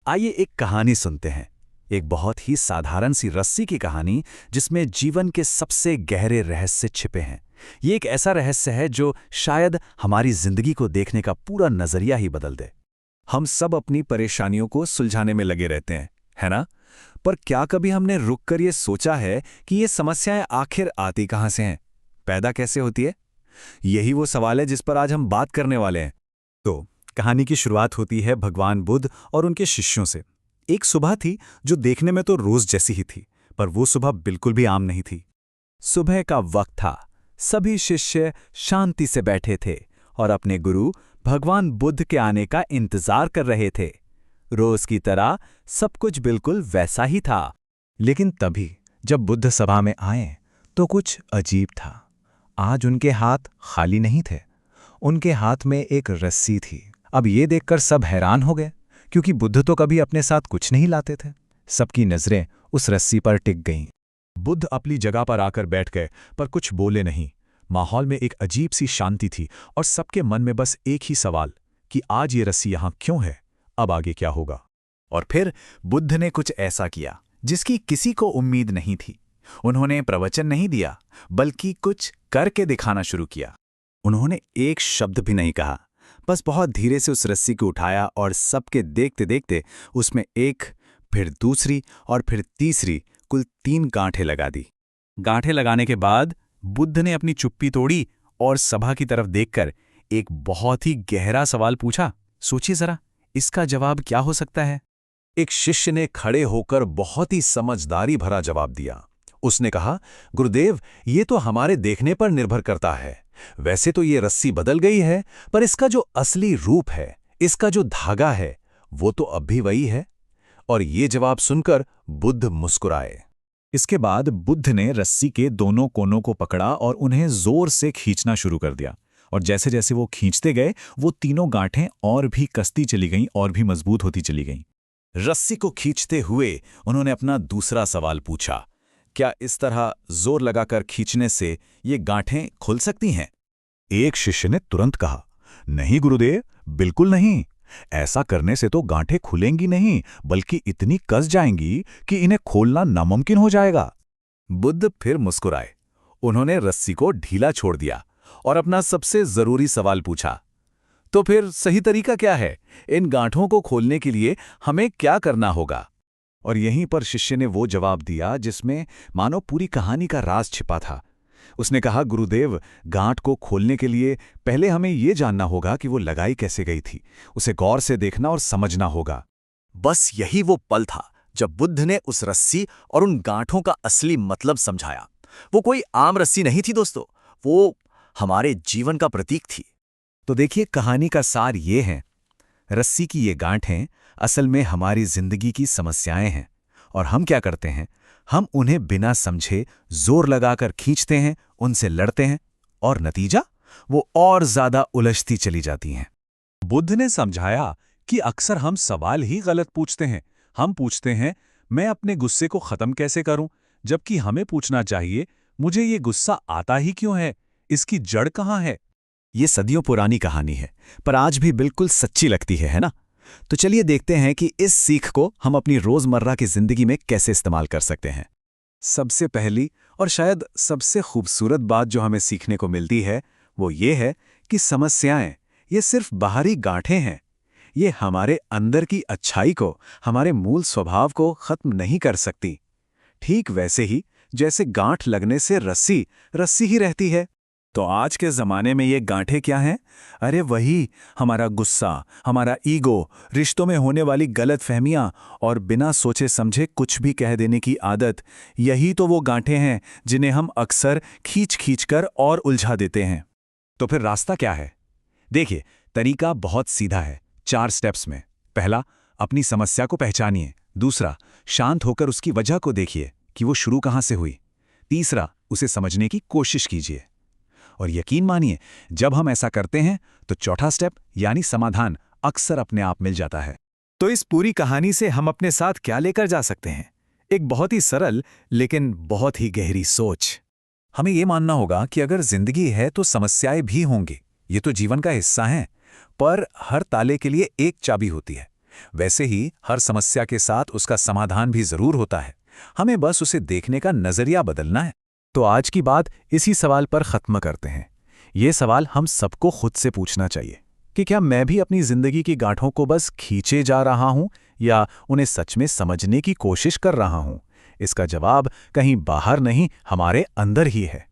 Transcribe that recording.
आइए एक कहानी सुनते हैं। एक बहुत ही साधारण सी रस्सी की कहानी जिसमें जीवन के सबसे गहरे रहस्य छिपे हैं। ये एक ऐसा रहस्य है जो शायद हमारी जिंदगी को देखने का पूरा नजरिया ही बदल दे। हम सब अपनी परेशानियों को सुलझाने में लगे रहते हैं, है ना? पर क्या कभी हमने रुक कर ये सोचा है कि ये समस्याएं आखिर आती कहाँ से हैं, पैदा कैसे होती है? यही वो सवाल है जिस पर आज हम बात करने वाले हैं। तो कहानी की शुरुआत होती है भगवान बुद्ध और उनके शिष्यों से। एक सुबह थी जो देखने में तो रोज जैसी ही थी, पर वो सुबह बिल्कुल भी आम नहीं थी। सुबह का वक्त था। सभी शिष्य शांति से बैठे थे और अपने गुरु भगवान बुद्ध के आने का इंतजार कर रहे थे। रोज की तरह सब कुछ बिल्कुल वैसा ही था। लेकिन तभी जब बुद्ध सभा में आए तो कुछ अजीब था। आज उनके हाथ खाली नहीं थे, उनके हाथ में एक रस्सी थी। अब ये देखकर सब हैरान हो गए, क्योंकि बुद्ध तो कभी अपने साथ कुछ नहीं लाते थे। सबकी नजरें उस रस्सी पर टिक गईं। बुद्ध अपनी जगह पर आकर बैठ गए, पर कुछ बोले नहीं। माहौल में एक अजीब सी शांति थी और सबके मन में बस एक ही सवाल कि आज ये रस्सी यहाँ क्यों है, अब आगे क्या होगा? और फिर बुद्ध ने कुछ ऐसा किया जिसकी किसी को उम्मीद नहीं थी। उन्होंने प्रवचन नहीं दिया, बल्कि कुछ करके दिखाना शुरू किया। उन्होंने एक शब्द भी नहीं कहा, बस बहुत धीरे से उस रस्सी को उठाया और सबके देखते देखते उसमें एक, फिर दूसरी और फिर तीसरी, कुल 3 गांठें लगा दी। गांठें लगाने के बाद बुद्ध ने अपनी चुप्पी तोड़ी और सभा की तरफ देखकर एक बहुत ही गहरा सवाल पूछा। सोचिए जरा, इसका जवाब क्या हो सकता है? एक शिष्य ने खड़े होकर बहुत ही समझदारी भरा जवाब दिया। उसने कहा, गुरुदेव, ये तो हमारे देखने पर निर्भर करता है। वैसे तो ये रस्सी बदल गई है, पर इसका जो असली रूप है, इसका जो धागा है, वो तो अब भी वही है। और ये जवाब सुनकर बुद्ध मुस्कुराए। इसके बाद बुद्ध ने रस्सी के दोनों कोनों को पकड़ा और उन्हें जोर से खींचना शुरू कर दिया। और जैसे जैसे वो खींचते गए, वो तीनों गांठें और भी कसती चली गईं और भी मजबूत होती चली गईं। रस्सी को खींचते हुए उन्होंने अपना दूसरा सवाल पूछा, क्या इस तरह जोर लगाकर खींचने से ये गांठें खुल सकती हैं? एक शिष्य ने तुरंत कहा, नहीं गुरुदेव, बिल्कुल नहीं। ऐसा करने से तो गांठें खुलेंगी नहीं, बल्कि इतनी कस जाएंगी कि इन्हें खोलना नामुमकिन हो जाएगा। बुद्ध फिर मुस्कुराए। उन्होंने रस्सी को ढीला छोड़ दिया और अपना सबसे जरूरी सवाल पूछा, तो फिर सही तरीका क्या है? इन गांठों को खोलने के लिए हमें क्या करना होगा? और यहीं पर शिष्य ने वो जवाब दिया जिसमें मानो पूरी कहानी का राज छिपा था। उसने कहा, गुरुदेव, गांठ को खोलने के लिए पहले हमें ये जानना होगा कि वो लगाई कैसे गई थी। उसे गौर से देखना और समझना होगा। बस यही वो पल था जब बुद्ध ने उस रस्सी और उन गांठों का असली मतलब समझाया। वो कोई आम रस्सी नहीं थी दोस्तों, वो हमारे जीवन का प्रतीक थी। तो देखिए, कहानी का सार ये है, रस्सी की ये गांठें असल में हमारी जिंदगी की समस्याएं हैं। और हम क्या करते हैं? हम उन्हें बिना समझे जोर लगाकर खींचते हैं, उनसे लड़ते हैं, और नतीजा वो और ज्यादा उलझती चली जाती हैं। बुद्ध ने समझाया कि अक्सर हम सवाल ही गलत पूछते हैं। हम पूछते हैं, मैं अपने गुस्से को खत्म कैसे करूं, जबकि हमें पूछना चाहिए, मुझे ये गुस्सा आता ही क्यों है, इसकी जड़ कहां है? ये सदियों पुरानी कहानी है, पर आज भी बिल्कुल सच्ची लगती है ना? तो चलिए देखते हैं कि इस सीख को हम अपनी रोजमर्रा की जिंदगी में कैसे इस्तेमाल कर सकते हैं। सबसे पहली और शायद सबसे खूबसूरत बात जो हमें सीखने को मिलती है, वो ये है कि समस्याएं ये सिर्फ बाहरी गांठें हैं। ये हमारे अंदर की अच्छाई को, हमारे मूल स्वभाव को खत्म नहीं कर सकती। ठीक वैसे ही जैसे गांठ लगने से रस्सी रस्सी ही रहती है। तो आज के ज़माने में ये गांठें क्या हैं? अरे वही हमारा गुस्सा, हमारा ईगो, रिश्तों में होने वाली गलतफहमियां और बिना सोचे समझे कुछ भी कह देने की आदत। यही तो वो गांठें हैं जिन्हें हम अक्सर खींच खींच कर और उलझा देते हैं। तो फिर रास्ता क्या है? देखिए, तरीका बहुत सीधा है, 4 स्टेप्स में। पहला, अपनी समस्या को पहचानिए। दूसरा, शांत होकर उसकी वजह को देखिए कि वो शुरू कहाँ से हुई। तीसरा, उसे समझने की कोशिश कीजिए। और यकीन मानिए, जब हम ऐसा करते हैं तो चौथा स्टेप यानी समाधान अक्सर अपने आप मिल जाता है। तो इस पूरी कहानी से हम अपने साथ क्या लेकर जा सकते हैं? एक बहुत ही सरल लेकिन बहुत ही गहरी सोच। हमें ये मानना होगा कि अगर जिंदगी है तो समस्याएं भी होंगी, ये तो जीवन का हिस्सा हैं। पर हर ताले के लिए एक चाबी होती है। वैसे ही हर समस्या के साथ उसका समाधान भी जरूर होता है। हमें बस उसे देखने का नजरिया बदलना है। तो आज की बात इसी सवाल पर ख़त्म करते हैं। ये सवाल हम सबको खुद से पूछना चाहिए कि क्या मैं भी अपनी ज़िंदगी की गांठों को बस खींचे जा रहा हूं या उन्हें सच में समझने की कोशिश कर रहा हूं? इसका जवाब कहीं बाहर नहीं, हमारे अंदर ही है।